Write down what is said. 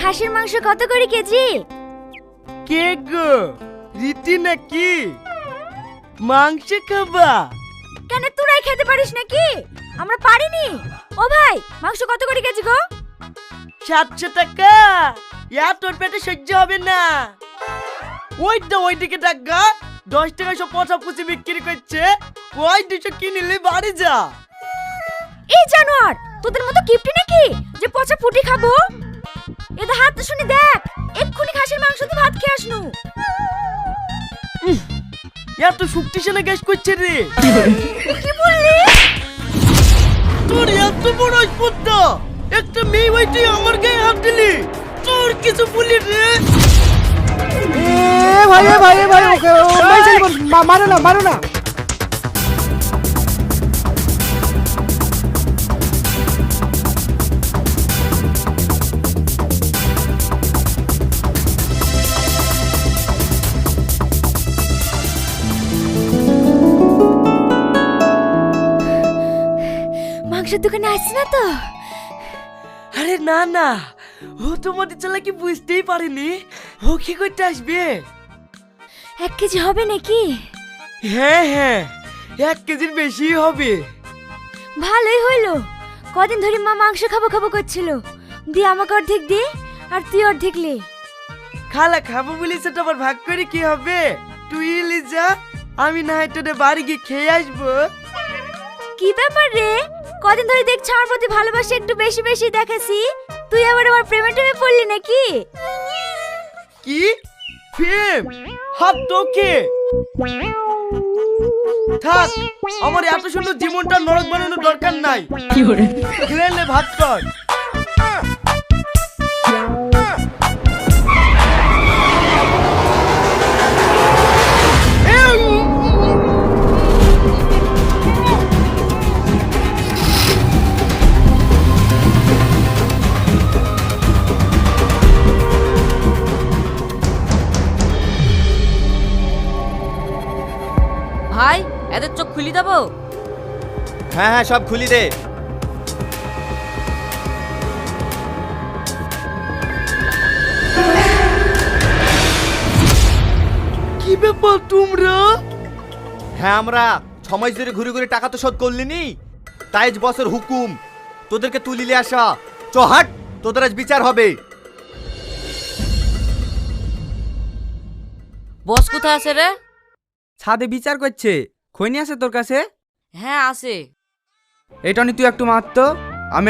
খাসির মাংস কত করে কেজি? কে গো, রীতি নাকি? মাংস খাবা? কেন তোরাই খেতে পারিস নাকি? আমরা পারিনি। ও ভাই, মাংস কত করে কেজি গো? 700 টাকা। তোর পেটে সহ্য হবে না। ওইদিকে টাকা 10 টাকা সব পচা পুচি বিক্রি করছে। ওই 200 কিনলে বাড়ি যা। এই জানোয়ার, তোদের মতো কিপটি নাকি যে পচা ফুটি খাবো? এদের হাত তো শুনি দেখ, এক্ষুনি খাসির মাংস দিয়ে ভাত খেয়ে আসনু। এত শক্তিশালী গ্যাস করছে রে। কি বললি? তোর এত বড় স্পর্ধা, একটা মেয়ে ভাই তুই আমার গায়ে হাত দিলি। তোর কিছু বলি রে। ভাই ওকে মারো না। মাংসের দোকানে আসছে না তো? আরে না, ও তোমাদের চালাকি বুঝতেই পারেনি। ও কি করতে আসবে? 1 কেজি হবে নাকি? হ্যাঁ 1 কেজির বেশি হবে। ভালোই হইলো, কদিন ধরে মা মাংস খাবো করছিল। দি আমাকে অর্ধেক দে, আর তুই অর্ধেক লে। খালা খাবো বলি সেটা আবার ভাগ করে কি হবে? তুই এলি যা, আমি না হয় তোদের বাড়ি গিয়ে খেয়ে আসবো। কি ব্যাপার রে, কদিন ধরে দেখছি আমার প্রতি ভালোবাসা একটু বেশি দেখাছি। তুই আবার আমার প্রেমে পড়লি নাকি? কি প্রেম? হাত তোকে থাক, আমার এত সুন্দর জীবনটা নরক বানানোর দরকার নাই। খেলে ভাত কর। ভাই, এদের চোখ খুলি দেবো? হ্যাঁ সব খুলি দে। কি ব্যাপার তোমরা? হ্যাঁ আমরা 6 মাস ধরে ঘুরে টাকা তো শোধ করলিনি, তাই আজ বসের হুকুম তোদেরকে তুলিলে আসা। হাট, তোদের আজ বিচার হবে। বস কোথায় আছে রে? ছাদে বিচার করছে। খৈনি আছে তোর কাছে? হ্যাঁ আছে। এটা নি তুই একটু মারতো, আমি